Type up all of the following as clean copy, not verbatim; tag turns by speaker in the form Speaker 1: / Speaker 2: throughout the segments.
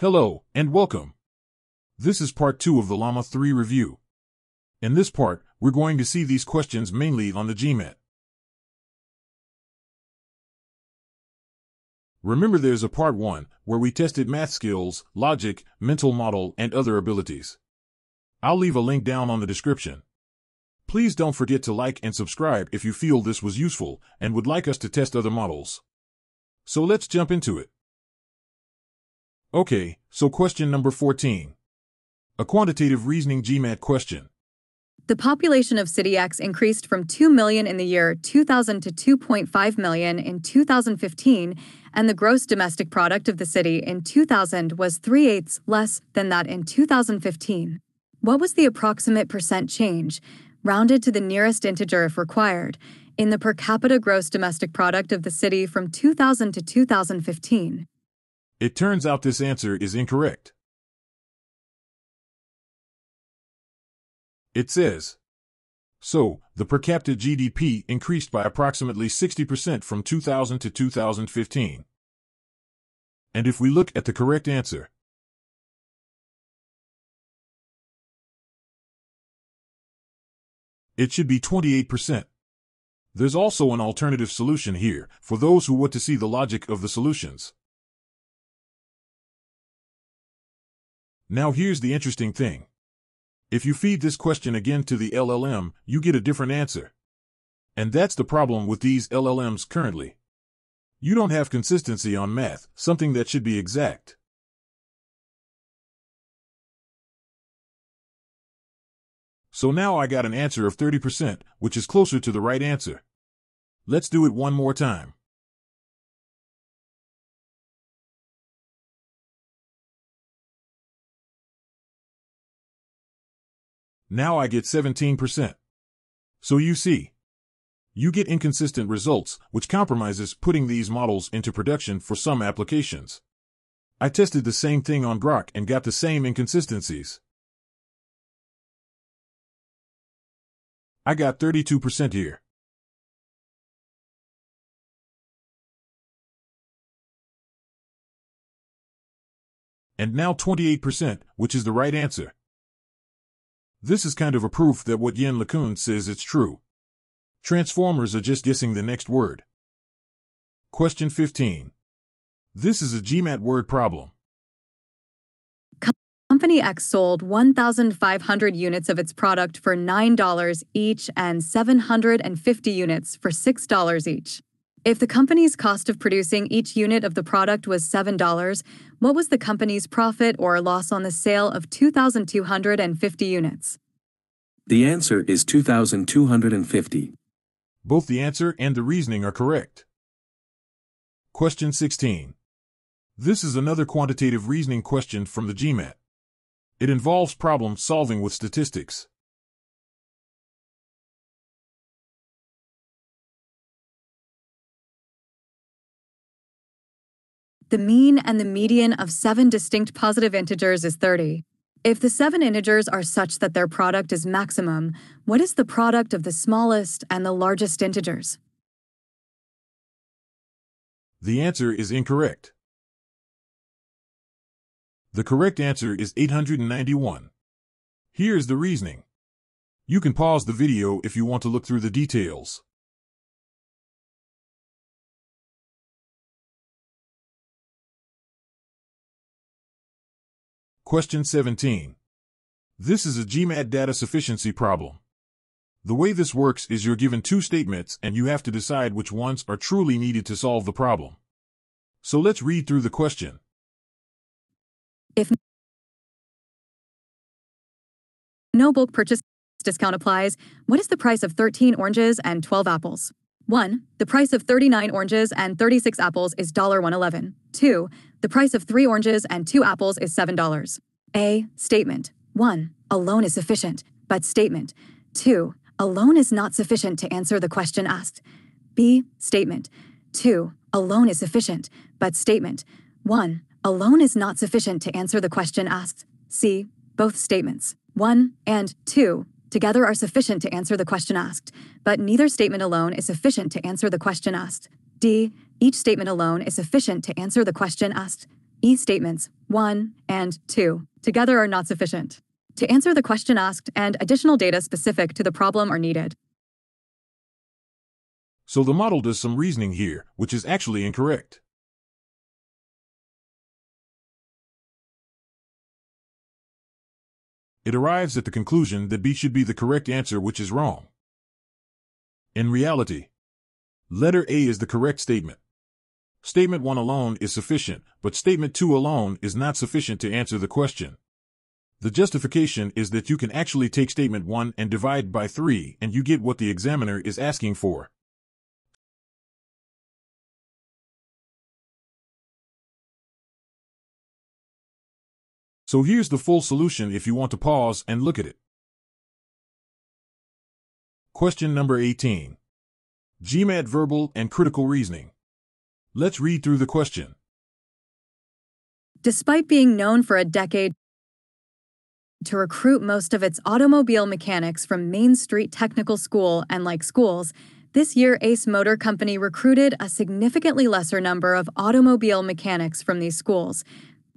Speaker 1: Hello, and welcome. This is part 2 of the LLAMA-3 review. In this part, we're going to see these questions mainly on the GMAT. Remember there's a part 1, where we tested math skills, logic, mental model, and other abilities. I'll leave a link down on the description. Please don't forget to like and subscribe if you feel this was useful and would like us to test other models. So let's jump into it. Okay, so question number 14. A quantitative reasoning GMAT question.
Speaker 2: The population of City X increased from 2 million in the year 2000 to 2.5 million in 2015, and the gross domestic product of the city in 2000 was 3/8 less than that in 2015. What was the approximate percent change, rounded to the nearest integer if required, in the per capita gross domestic product of the city from 2000 to 2015?
Speaker 1: It turns out this answer is incorrect. It says, so, the per capita GDP increased by approximately 60% from 2000 to 2015. And if we look at the correct answer, it should be 28%. There's also an alternative solution here, for those who want to see the logic of the solutions. Now here's the interesting thing. If you feed this question again to the LLM, you get a different answer. And that's the problem with these LLMs currently. You don't have consistency on math, something that should be exact. So now I got an answer of 30%, which is closer to the right answer. Let's do it one more time. Now I get 17%. So you see, you get inconsistent results, which compromises putting these models into production for some applications. I tested the same thing on Grok and got the same inconsistencies. I got 32% here. And now 28%, which is the right answer. This is kind of a proof that what Yen LeCun says it's true. Transformers are just guessing the next word. Question 15. This is a GMAT word problem.
Speaker 2: Company X sold 1,500 units of its product for $9 each and 750 units for $6 each. If the company's cost of producing each unit of the product was $7, what was the company's profit or loss on the sale of 2,250 units?
Speaker 3: The answer is 2,250.
Speaker 1: Both the answer and the reasoning are correct. Question 16. This is another quantitative reasoning question from the GMAT. It involves problem solving with statistics.
Speaker 2: The mean and the median of 7 distinct positive integers is 30. If the 7 integers are such that their product is maximum, what is the product of the smallest and the largest integers?
Speaker 1: The answer is incorrect. The correct answer is 891. Here's the reasoning. You can pause the video if you want to look through the details. Question 17. This is a GMAT data sufficiency problem. The way this works is you're given 2 statements and you have to decide which ones are truly needed to solve the problem. So let's read through the question.
Speaker 2: If no bulk purchase discount applies, what is the price of 13 oranges and 12 apples? 1. The price of 39 oranges and 36 apples is $1.11. 2. The price of 3 oranges and 2 apples is $7. A. Statement. 1. Alone is sufficient, but statement. 2. Alone is not sufficient to answer the question asked. B. Statement. 2. Alone is sufficient, but statement. 1. Alone is not sufficient to answer the question asked. C. Both statements. 1 and 2 together are sufficient to answer the question asked, but neither statement alone is sufficient to answer the question asked. D. Each statement alone is sufficient to answer the question asked. E statements 1 and 2 together are not sufficient to answer the question asked, and additional data specific to the problem are needed.
Speaker 1: So the model does some reasoning here, which is actually incorrect. It arrives at the conclusion that B should be the correct answer, which is wrong. In reality, letter A is the correct statement. Statement 1 alone is sufficient, but statement 2 alone is not sufficient to answer the question. The justification is that you can actually take statement 1 and divide by 3, and you get what the examiner is asking for. So here's the full solution if you want to pause and look at it. Question number 18. GMAT verbal and critical reasoning. Let's read through the question.
Speaker 2: Despite being known for a decade to recruit most of its automobile mechanics from Main Street Technical School and like schools, this year Ace Motor Company recruited a significantly lesser number of automobile mechanics from these schools,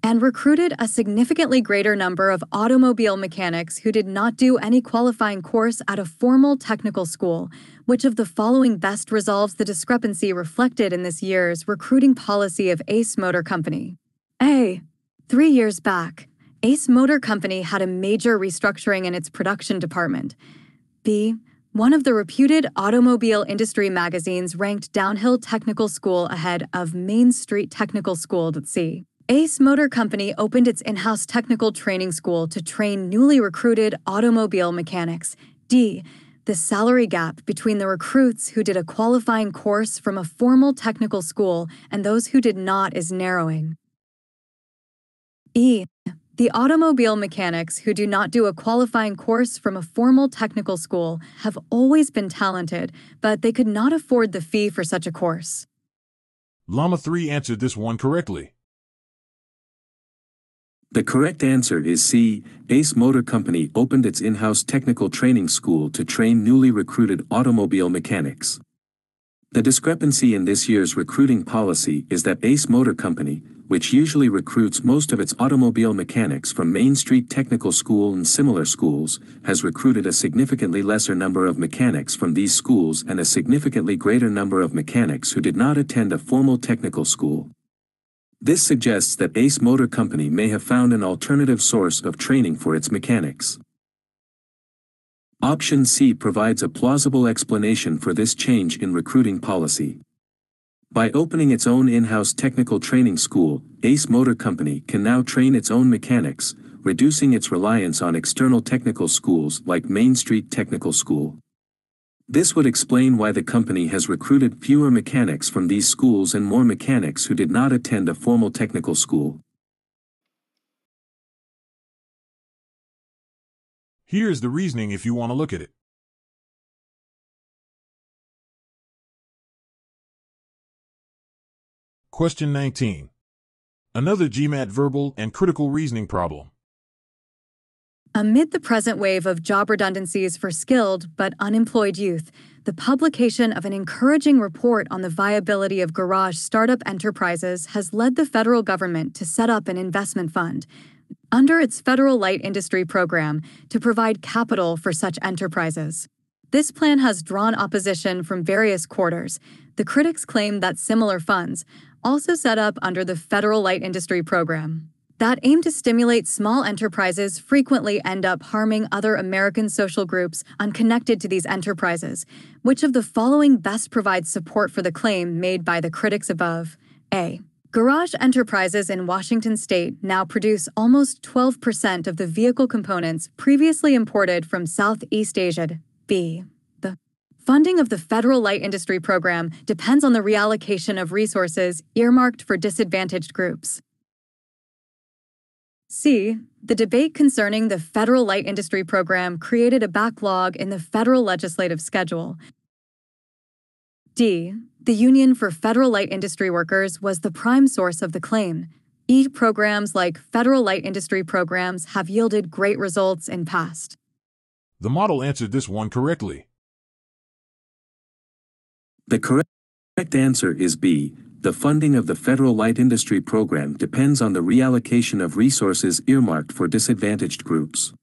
Speaker 2: and recruited a significantly greater number of automobile mechanics who did not do any qualifying course at a formal technical school. Which of the following best resolves the discrepancy reflected in this year's recruiting policy of Ace Motor Company? A. 3 years back, Ace Motor Company had a major restructuring in its production department. B. One of the reputed automobile industry magazines ranked Downhill Technical School ahead of Main Street Technical School. C. Ace Motor Company opened its in-house technical training school to train newly recruited automobile mechanics. D. The salary gap between the recruits who did a qualifying course from a formal technical school and those who did not is narrowing. E. The automobile mechanics who do not do a qualifying course from a formal technical school have always been talented, but they could not afford the fee for such a course.
Speaker 1: LLAMA-3 answered this one correctly.
Speaker 3: The correct answer is C. Ace Motor Company opened its in-house technical training school to train newly recruited automobile mechanics. The discrepancy in this year's recruiting policy is that Ace Motor Company, which usually recruits most of its automobile mechanics from Main Street Technical School and similar schools, has recruited a significantly lesser number of mechanics from these schools and a significantly greater number of mechanics who did not attend a formal technical school. This suggests that Ace Motor Company may have found an alternative source of training for its mechanics. Option C provides a plausible explanation for this change in recruiting policy. By opening its own in-house technical training school, Ace Motor Company can now train its own mechanics, reducing its reliance on external technical schools like Main Street Technical School. This would explain why the company has recruited fewer mechanics from these schools and more mechanics who did not attend a formal technical school.
Speaker 1: Here's the reasoning if you want to look at it. Question 19. Another GMAT verbal and critical reasoning problem.
Speaker 2: Amid the present wave of job redundancies for skilled but unemployed youth, the publication of an encouraging report on the viability of garage startup enterprises has led the federal government to set up an investment fund under its Federal Light Industry Program to provide capital for such enterprises. This plan has drawn opposition from various quarters. The critics claim that similar funds, also set up under the Federal Light Industry Program, that aim to stimulate small enterprises frequently end up harming other American social groups unconnected to these enterprises. Which of the following best provides support for the claim made by the critics above? A. Garage enterprises in Washington state now produce almost 12% of the vehicle components previously imported from Southeast Asia. B. The funding of the Federal Light Industry Program depends on the reallocation of resources earmarked for disadvantaged groups. C. The debate concerning the Federal Light Industry Program created a backlog in the federal legislative schedule. D. The Union for Federal Light Industry Workers was the prime source of the claim. E. Programs like Federal Light Industry Programs have yielded great results in past.
Speaker 1: The model answered this one correctly.
Speaker 3: The correct answer is B. the funding of the Federal Light Industry Program depends on the reallocation of resources earmarked for disadvantaged groups.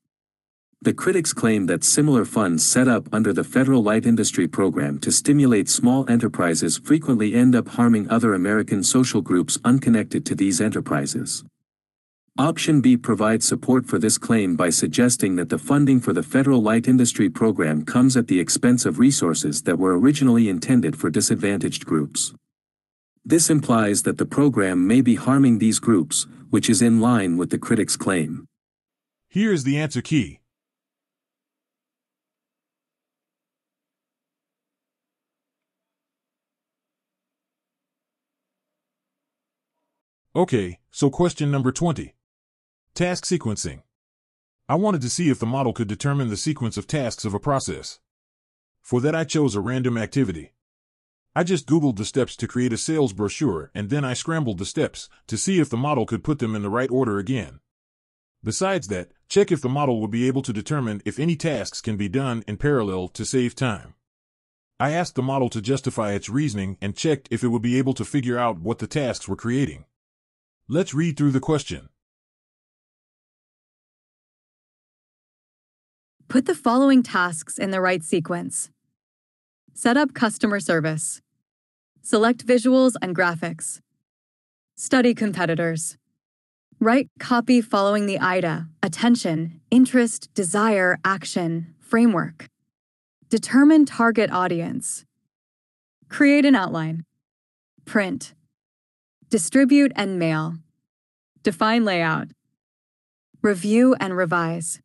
Speaker 3: The critics claim that similar funds set up under the Federal Light Industry Program to stimulate small enterprises frequently end up harming other American social groups unconnected to these enterprises. Option B provides support for this claim by suggesting that the funding for the Federal Light Industry Program comes at the expense of resources that were originally intended for disadvantaged groups. This implies that the program may be harming these groups, which is in line with the critics' claim.
Speaker 1: Here is the answer key. Okay, so question number 20. Task sequencing. I wanted to see if the model could determine the sequence of tasks of a process. For that I chose a random activity. I just Googled the steps to create a sales brochure and then I scrambled the steps to see if the model could put them in the right order again. Besides that, check if the model would be able to determine if any tasks can be done in parallel to save time. I asked the model to justify its reasoning and checked if it would be able to figure out what the tasks were creating. Let's read through the question.
Speaker 2: Put the following tasks in the right sequence. Set up customer service. Select visuals and graphics. Study competitors. Write copy following the IDA, attention, interest, desire, action, framework. Determine target audience. Create an outline. Print. Distribute and mail. Define layout. Review and revise.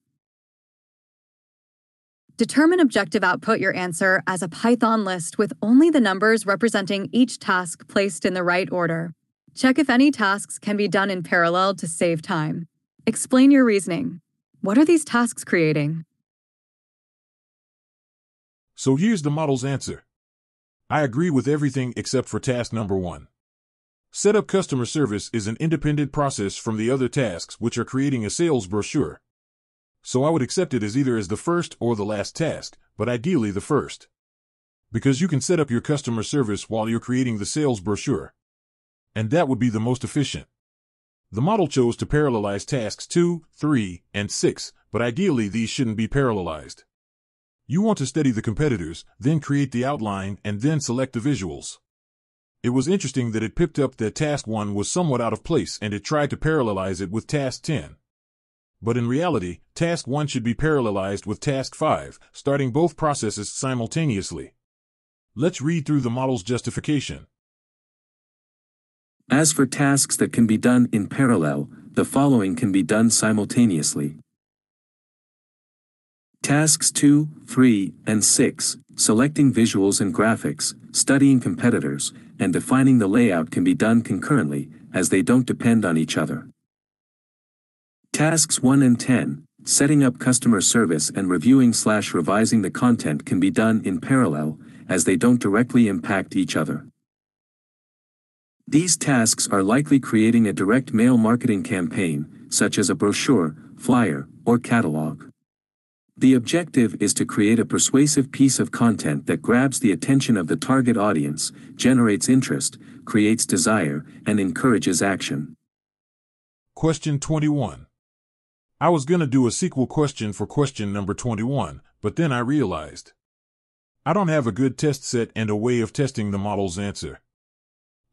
Speaker 2: Determine objective output your answer as a Python list with only the numbers representing each task placed in the right order. Check if any tasks can be done in parallel to save time. Explain your reasoning. What are these tasks creating?
Speaker 1: So here's the model's answer. I agree with everything except for task number 1. Set up customer service is an independent process from the other tasks which are creating a sales brochure. So I would accept it as either as the first or the last task, but ideally the first. Because you can set up your customer service while you're creating the sales brochure. And that would be the most efficient. The model chose to parallelize tasks 2, 3, and 6, but ideally these shouldn't be parallelized. You want to study the competitors, then create the outline, and then select the visuals. It was interesting that it picked up that task 1 was somewhat out of place and it tried to parallelize it with task 10. But in reality, task 1 should be parallelized with task 5, starting both processes simultaneously. Let's read through the model's justification.
Speaker 3: As for tasks that can be done in parallel, the following can be done simultaneously. Tasks 2, 3, and 6, selecting visuals and graphics, studying competitors, and defining the layout can be done concurrently, as they don't depend on each other. Tasks 1 and 10, setting up customer service and reviewing/revising the content can be done in parallel, as they don't directly impact each other. These tasks are likely creating a direct mail marketing campaign, such as a brochure, flyer, or catalog. The objective is to create a persuasive piece of content that grabs the attention of the target audience, generates interest, creates desire, and encourages action.
Speaker 1: Question 21. I was going to do a sequel question for question number 21, but then I realized I don't have a good test set and a way of testing the model's answer.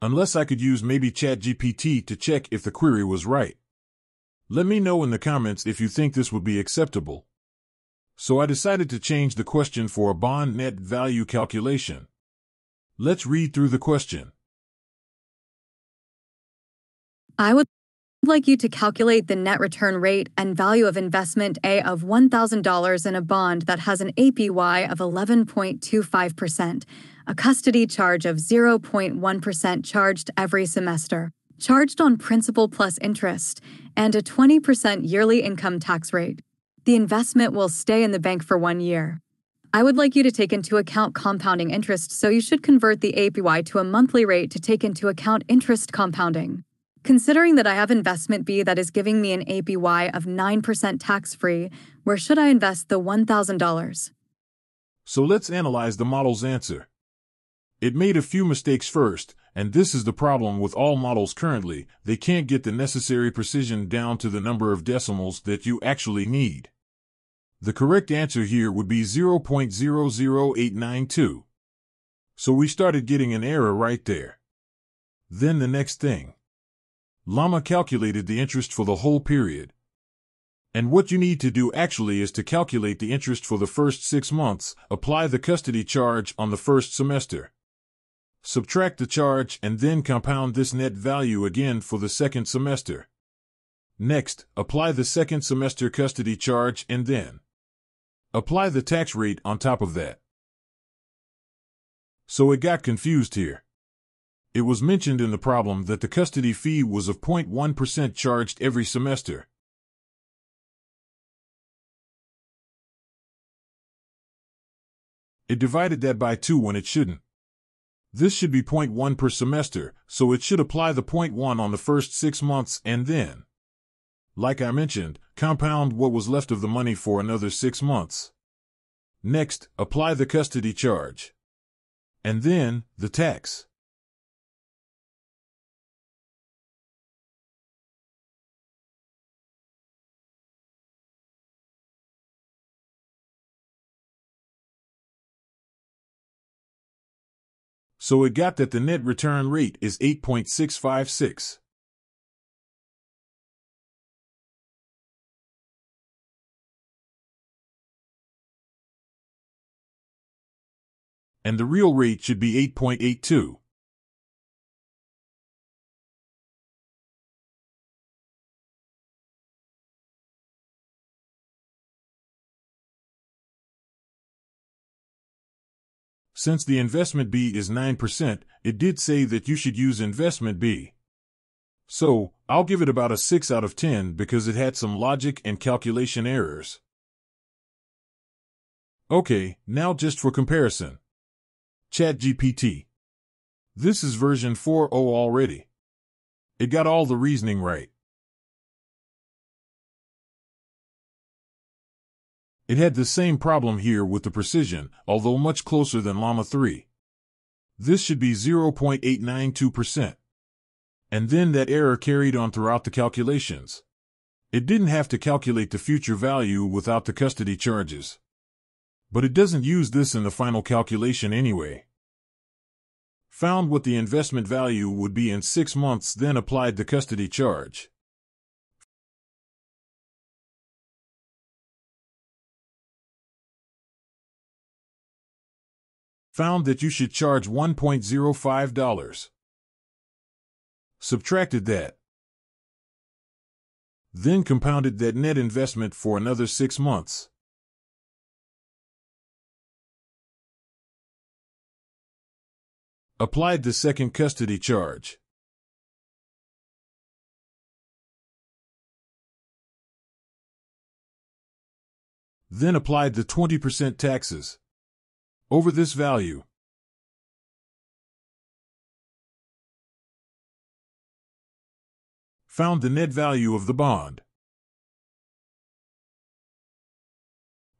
Speaker 1: Unless I could use maybe ChatGPT to check if the query was right. Let me know in the comments if you think this would be acceptable. So I decided to change the question for a bond net value calculation. Let's read through the question.
Speaker 2: I would like you to calculate the net return rate and value of investment A of $1,000 in a bond that has an APY of 11.25%, a custody charge of 0.1% charged every semester, charged on principal plus interest, and a 20% yearly income tax rate. The investment will stay in the bank for 1 year. I would like you to take into account compounding interest, so you should convert the APY to a monthly rate to take into account interest compounding. Considering that I have investment B that is giving me an APY of 9% tax-free, where should I invest the $1,000?
Speaker 1: So let's analyze the model's answer. It made a few mistakes first, and this is the problem with all models currently. They can't get the necessary precision down to the number of decimals that you actually need. The correct answer here would be 0.00892. So we started getting an error right there. Then the next thing. LLAMA calculated the interest for the whole period. And what you need to do actually is to calculate the interest for the first 6 months, apply the custody charge on the first semester. Subtract the charge and then compound this net value again for the second semester. Next, apply the second semester custody charge and then apply the tax rate on top of that. So it got confused here. It was mentioned in the problem that the custody fee was of 0.1% charged every semester. It divided that by 2 when it shouldn't. This should be 0.1 per semester, so it should apply the 0.1 on the first 6 months and then, like I mentioned, compound what was left of the money for another 6 months. Next, apply the custody charge. And then, the tax. So it got that the net return rate is 8.656. And the real rate should be 8.82. Since the investment B is 9%, it did say that you should use investment B. So, I'll give it about a 6 out of 10 because it had some logic and calculation errors. Okay, now just for comparison. ChatGPT. This is version 4.0 already. It got all the reasoning right. It had the same problem here with the precision, although much closer than LLAMA-3. This should be 0.892%. And then that error carried on throughout the calculations. It didn't have to calculate the future value without the custody charges. But it doesn't use this in the final calculation anyway. Found what the investment value would be in 6 months, then applied the custody charge. Found that you should charge $1.05. Subtracted that. Then compounded that net investment for another 6 months. Applied the second custody charge. Then applied the 20% taxes over this value. Found the net value of the bond.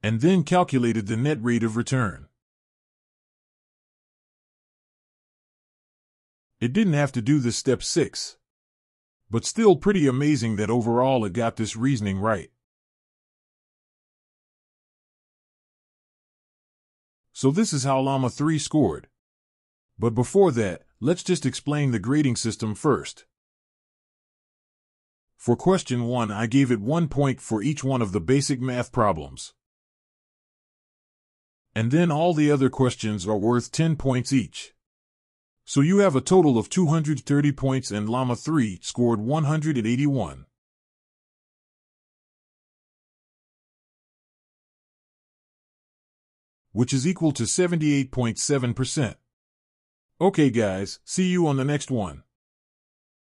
Speaker 1: And then calculated the net rate of return. It didn't have to do this step 6. But still pretty amazing that overall it got this reasoning right. So this is how LLAMA-3 scored. But before that, let's just explain the grading system first. For question 1, I gave it 1 point for each one of the basic math problems. And then all the other questions are worth 10 points each. So you have a total of 230 points and LLAMA-3 scored 181. Which is equal to 78.7%. Okay guys, see you on the next one.